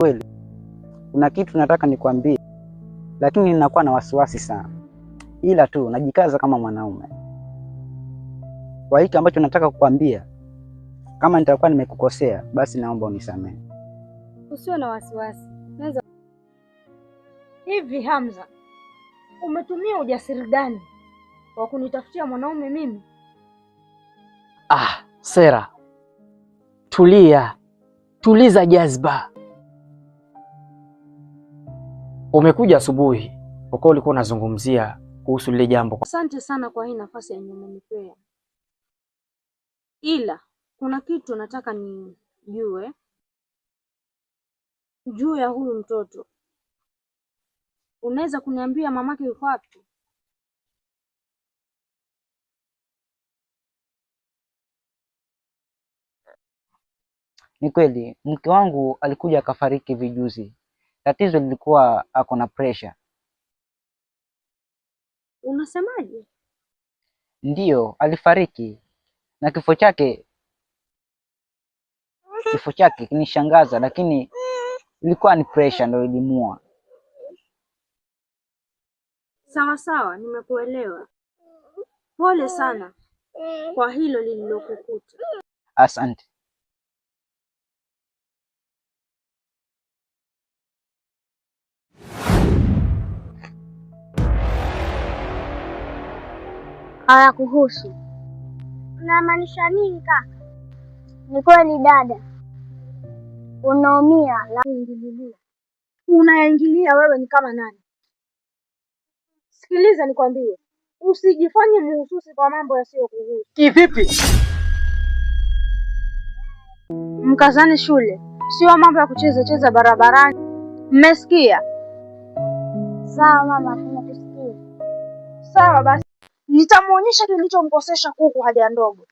Kweli kuna kitu nataka nikwambie, lakini ninakuwa na wasiwasi sana, ila tu najikaza kama mwanaume. Kwa hiki ambacho nataka kukwambia, kama nitakuwa nimekukosea, basi naomba unisamehe. Usiwe na wasiwasi. Hivi Hamza, umetumia ujasiri gani wa kunitafutia mwanaume mimi? Sera, tulia, tuliza jazba. Umekuja asubuhi kwa ulikuwa unazungumzia kuhusu lile jambo. Asante sana kwa hii nafasi yenye umenipea, ila kuna kitu nataka nijue juu ya huyu mtoto. Unaweza kuniambia mamake yuko wapi? Ni kweli mke wangu alikuja akafariki vijuzi. Tatizo lilikuwa ako na pressure. Unasemaje? Ndiyo, alifariki na kifo chake kinishangaza, lakini ilikuwa ni pressure ndio ilimuua. Sawa sawa, nimekuelewa. Pole sana kwa hilo lililokukuta. Asante. Hayakuhusu. Unamaanisha nini kaka? Ni kweli dada, unaumia la kuingililia. Unaingilia wewe ni kama nani? Sikiliza nikwambie, usijifanye muhususi kwa mambo yasiyokuhusu. Kivipi? Mkazane shule, sio mambo ya kucheza cheza barabarani. Mmesikia? Sawa mama, tunakusikia. Sawa basi, nitamuonyesha kilichomkosesha kuku haja ndogo.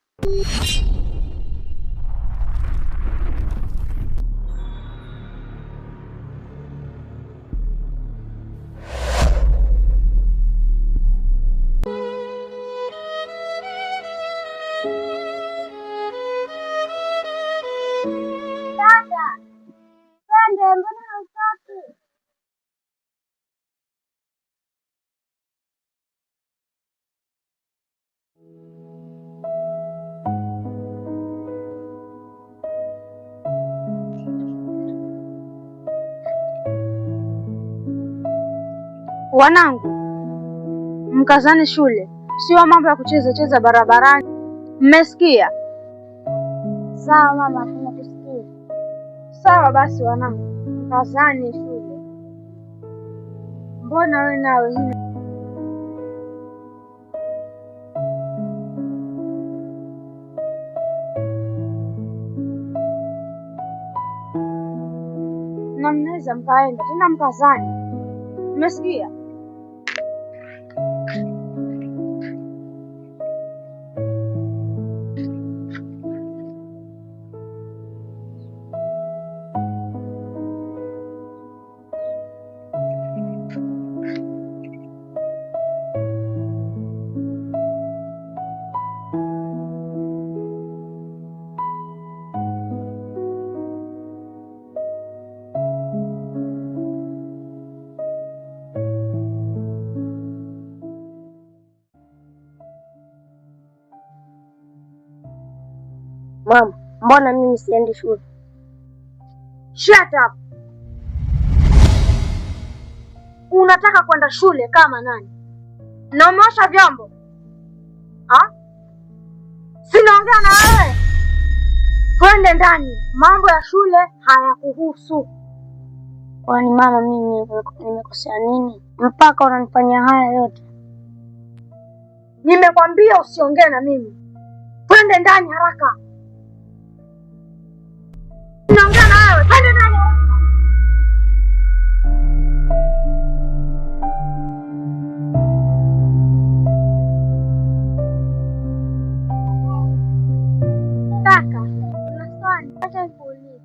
Dada, twende, mbona hutaki? Wanangu, mkazane shule, sio mambo ya kucheza cheza barabarani. Mmesikia? Sawa mama, tunakusikia. Sawa basi wanangu, mkazane shule. Mbona wewe nawe na mnaweza mkaenda tena mkazane. Umesikia? Mama, mbona mimi siendi shule? Shut up. Unataka kwenda shule kama nani? Na umeosha vyombo? Sinaongea na wewe. Twende ndani. Mambo ya shule hayakuhusu. Kwani mama, mimi nimekosea nini mpaka unanifanyia haya yote? Nimekwambia usiongee na mimi. Twende ndani haraka. Naongea na wewe. Twende ndani. Kaka, kuna swali nataka nikuulize.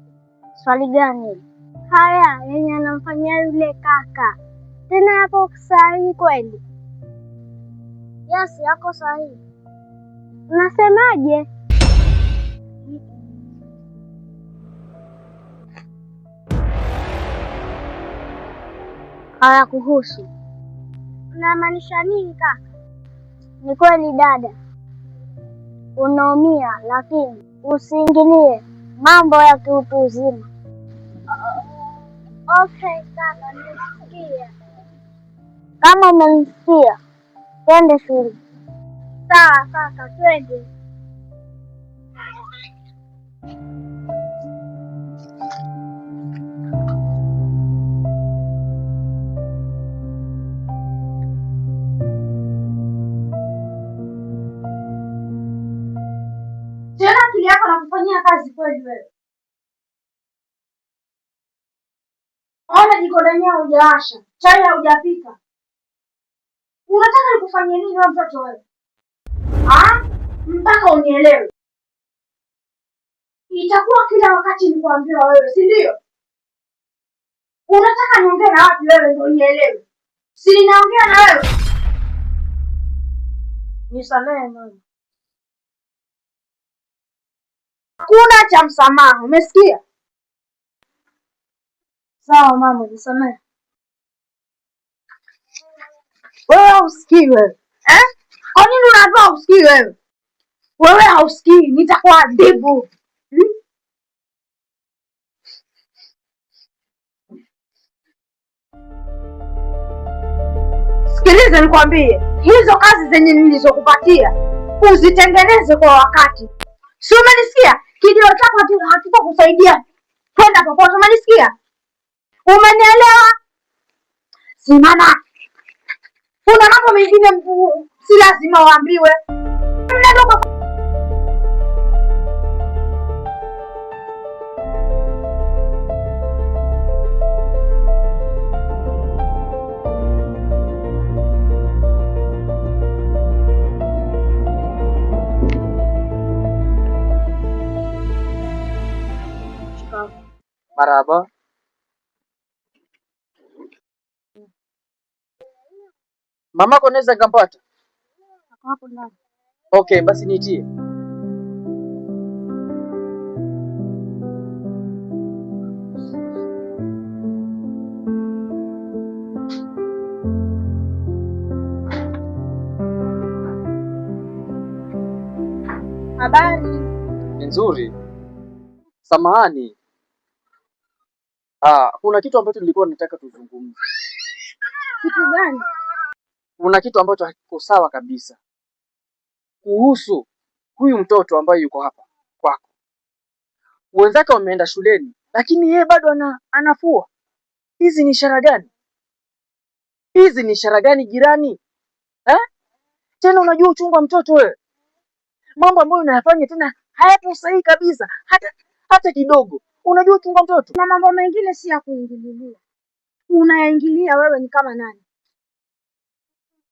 Swali gani? Haya yenye anamfanyia yule kaka, tena yapo sahihi kweli? Yes, yako sahihi. Unasemaje? hayakuhusu. Unamaanisha nini kaka? Ni kweli dada, unaumia, lakini usiingilie mambo ya kiutu uzima. Okay kaka, nimesikia. Kama umenisikia, twende shule. Sawa kaka, twende. Tena akili yako nakufanyia kazi kweli wewe? Ona jiko lenyewe hujawasha, chai haujapika. Unataka nikufanyie nini wewe mtoto wewe? Mpaka unielewe. Itakuwa kila wakati nikuambiwa wewe, si ndio? Unataka niongee na wapi wewe ndio unielewe? Si ninaongea na wewe. Nisamehe mama. Hakuna cha msamaha, umesikia? Sawa mama, nisamehe. Wewe hausikii wewe. Kwa nini unaambia hausikii wewe? Wewe hausikii, nitakuadhibu. Sikiliza nikwambie, hizo kazi zenye nilizokupatia uzitengeneze kwa wakati. Si umenisikia? Kilio chako hakitakusaidia kwenda popote, umenisikia? Umenielewa? Simama. Kuna mambo mengine si lazima uambiwe. Marahaba. Mamako naweza nikampata? Hapo ndani. Okay, basi niitie. Habari Nzuri. Samahani. Kuna kitu ambacho nilikuwa nataka tuzungumze. kitu gani? Kuna kitu ambacho hakiko sawa kabisa kuhusu huyu mtoto ambaye yuko hapa kwako. Wenzake wameenda shuleni, lakini yeye bado anafua. Hizi ni ishara gani? Hizi ni ishara gani jirani? Tena unajua uchungu wa mtoto wewe. Mambo ambayo unayafanya tena hayapo sahihi kabisa, hata kidogo. Unajua uchungu wa mtoto. Na mambo mengine si ya kuingililia. Unayaingilia wewe ni kama nani?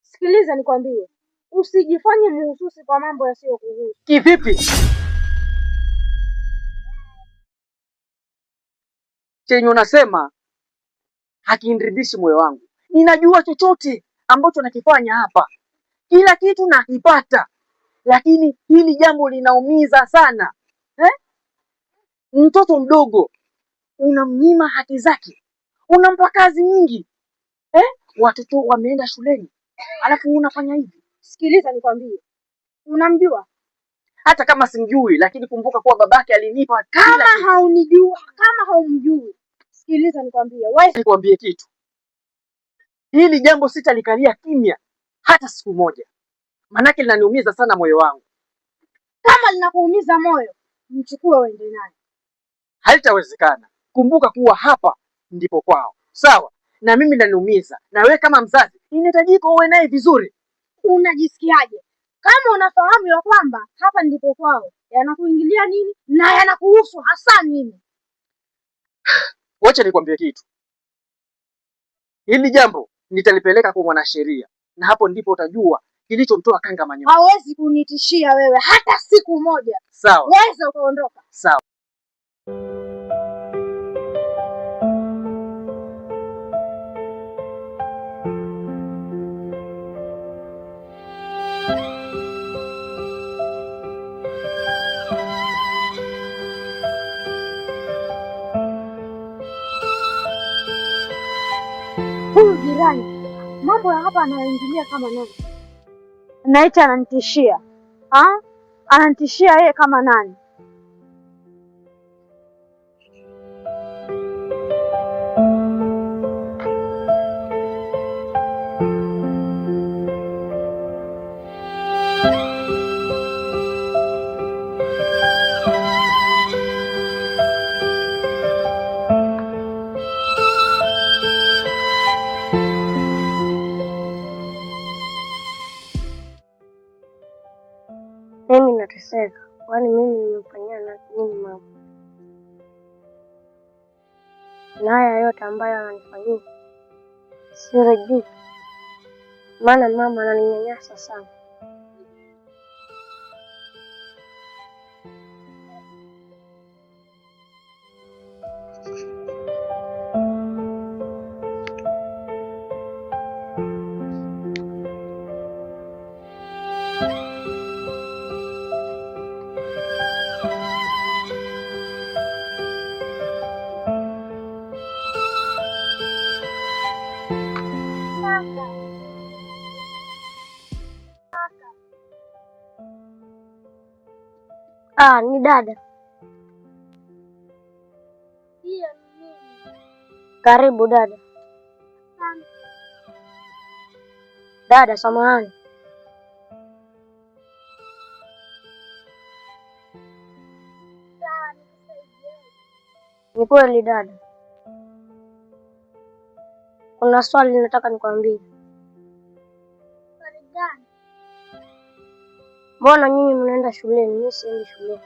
Sikiliza nikwambie, usijifanye muhususi kwa mambo yasiyokuhusu. Kivipi? Chenye unasema hakiniridhishi moyo wangu. Ninajua chochote ambacho nakifanya hapa, kila kitu nakipata, lakini hili jambo linaumiza sana. Mtoto mdogo unamnyima haki zake, unampa kazi nyingi. Watoto wameenda shuleni, alafu unafanya hivi. Sikiliza nikwambie, unamjua? Hata kama simjui, lakini kumbuka kuwa babake alinipa. Kama haunijua, kama haumjui, sikiliza nikwambie, wewe nikwambie kitu. Hili jambo sitalikalia kimya hata siku moja, manake linaniumiza sana moyo wangu. Kama linakuumiza moyo, mchukue uende naye. Haitawezekana. Kumbuka kuwa hapa ndipo kwao, sawa? Na mimi naniumiza, na wewe kama mzazi inahitajika uwe naye vizuri. Unajisikiaje kama unafahamu ya kwamba hapa ndipo kwao? Yanakuingilia nini na yanakuhusu hasa nini? Wacha nikwambie kitu. Hili jambo nitalipeleka kwa mwanasheria, na hapo ndipo utajua kilichomtoa kanga manyoya. Hawezi kunitishia wewe hata siku moja. Sawa. Weza ukaondoka. Sawa. huyu jirani mambo ya hapa anaingilia kama nani? Naita ananitishia. Ananitishia yeye kama nani? Mimi nateseka, kwani mimi nimefanyia nini mama? Na haya yote ambayo ananifanyia siridhiki, maana mama ananinyanyasa sana. Ni dada. Ndiyo, mimi. Karibu dada. Dada, samahani. Ni kweli dada, kuna swali nataka nikwambie. Swali gani? Mbona nyinyi mnaenda shuleni, mimi siendi shuleni?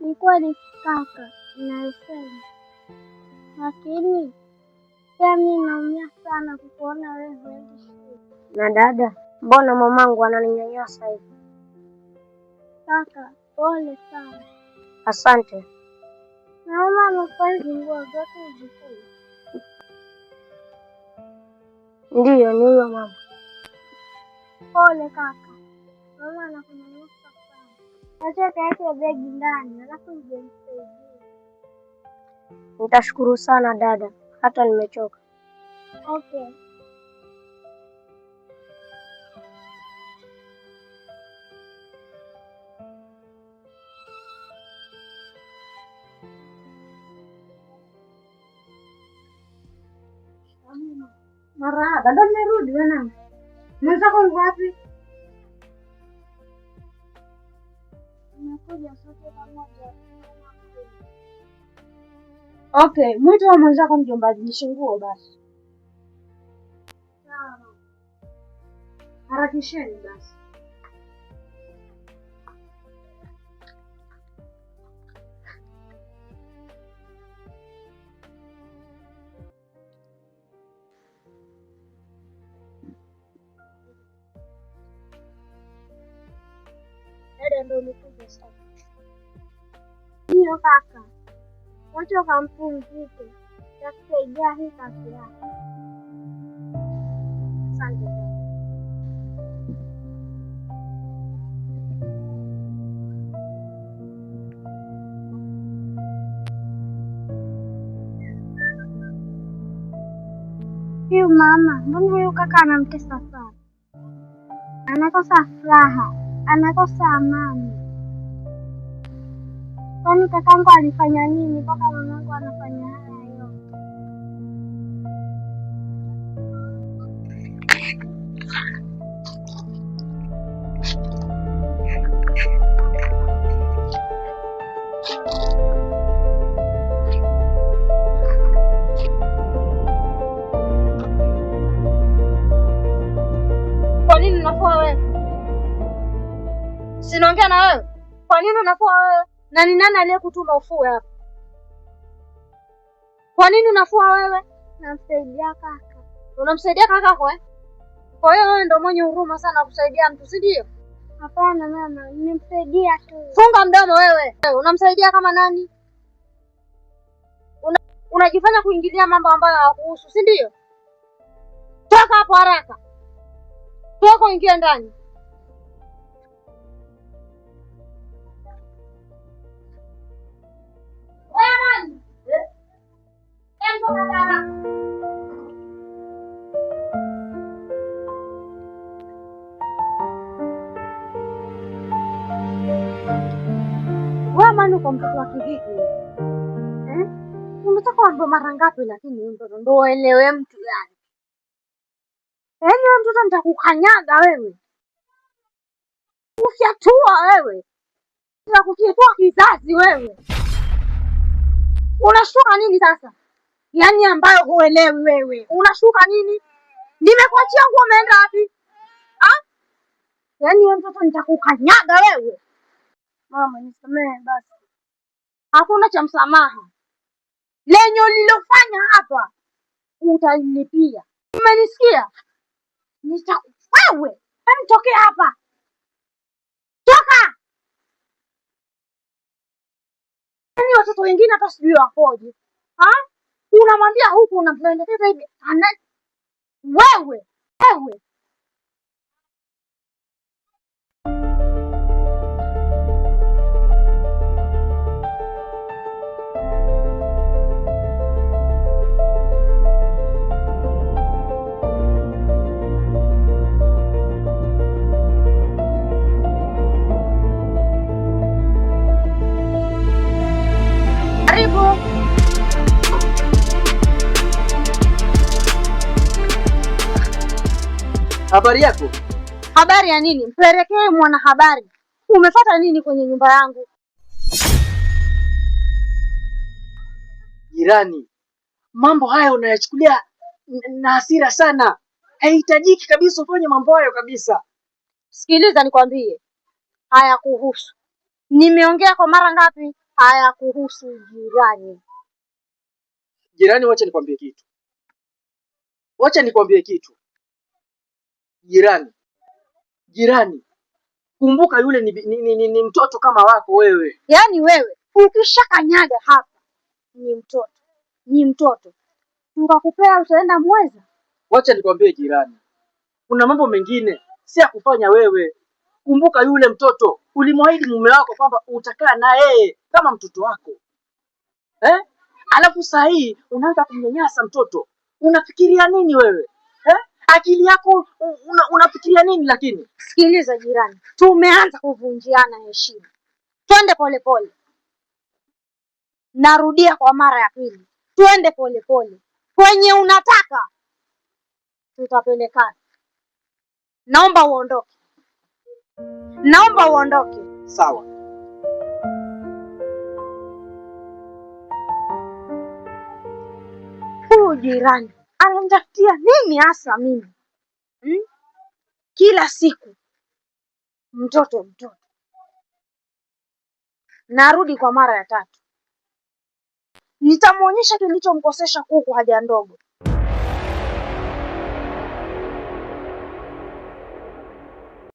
Ni kweli kaka, ninasema. Lakini pia mimi naumia sana kukuona wewe huendi shule. Na dada, mbona mamangu ananinyanyasa hivi? Kaka, pole sana. Asante. Mama amefanya nguo zote uzifue. Ndiyo, ni huyo mama. Pole kaka. Mama anakunyanyasa sana. Acha kaeke begi ndani, alafu ujemsaidie. Nitashukuru sana dada, hata nimechoka. Okay. Mara, dada mmerudi bwana. Mwenzako yuko wapi? Nimekuja sote pamoja. Okay, mwite wa mwenzako mjombadilishe nguo basi. Sawa. Harakisheni basi. Dada ndio umekuja sasa. Ndio kaka. Wacha kampumzike. Takusaidia hii kazi yako. Asante dada. Huyu mama, mbona huyu kaka anamtesa sana? Anakosa furaha, anakosa amani. Kwani kakangu alifanya nini mpaka mamangu anafanya haya yote? Kwa nini unafua wewe? Sinaongea na wewe. Kwa nini unafua wewe? Na ni nani aliyekutuma ufue hapa? Kwa nini unafua wewe? Namsaidia kaka. Unamsaidia kakako eh? Kwa hiyo wewe ndio mwenye huruma sana kusaidia mtu, si ndio? Hapana mama, nimemsaidia tu. Funga mdomo wewe. Unamsaidia kama nani? Unajifanya kuingilia mambo ambayo hayakuhusu, si ndio? Toka hapo haraka. Toka ingia ndani. kwa mtoto wa kivipi? Unataka kuambia mara ngapi lakini wewe mtoto ndio uelewe mtu yani. Yaani wewe mtoto nitakukanyaga wewe. Ufyatua wewe. Nitakukitua kizazi wewe. Unashuka nini sasa? Yaani ambayo huelewi wewe. Unashuka nini? Nimekuachia nguo umeenda wapi? Yaani wewe mtoto nitakukanyaga wewe. Mama, nisamehe basi. Hakuna cha msamaha. Lenye ulilofanya hapa utalipia. Umenisikia? Wewe, hebu tokea hapa. Toka! Yaani watoto wengine hata sijui wakoje. Unamwambia huku unampendekeza hivi. Wewe. Habari yako? Habari ya nini? Mpelekee mwanahabari. Umefuata nini kwenye nyumba yangu? Jirani, mambo haya unayachukulia na hasira sana. Haihitajiki kabisa ufanye mambo hayo kabisa. Sikiliza nikwambie. Hayakuhusu. Nimeongea kwa mara ngapi? Hayakuhusu jirani. Jirani, wacha nikwambie kitu. Jirani, kumbuka yule ni mtoto kama wako wewe. Yaani wewe ukishakanyaga hapa ni mtoto. Tukakupea utaenda mweza. Wacha nikwambie jirani, kuna mambo mengine si ya kufanya wewe. Kumbuka yule mtoto, ulimwahidi mume wako kwamba utakaa na yeye kama mtoto wako. Alafu saa hii unaanza kumnyanyasa mtoto. Unafikiria nini wewe? Akili yako unafikiria nini lakini? Sikiliza jirani, tumeanza kuvunjiana heshima. Twende polepole. Narudia kwa mara ya pili. Twende polepole. Kwenye unataka tutapelekana. Naomba uondoke. Sawa. Huyu jirani ananitafutia nini hasa mimi? Kila siku mtoto. Narudi kwa mara ya 3. Nitamwonyesha kilichomkosesha kuku haja ndogo.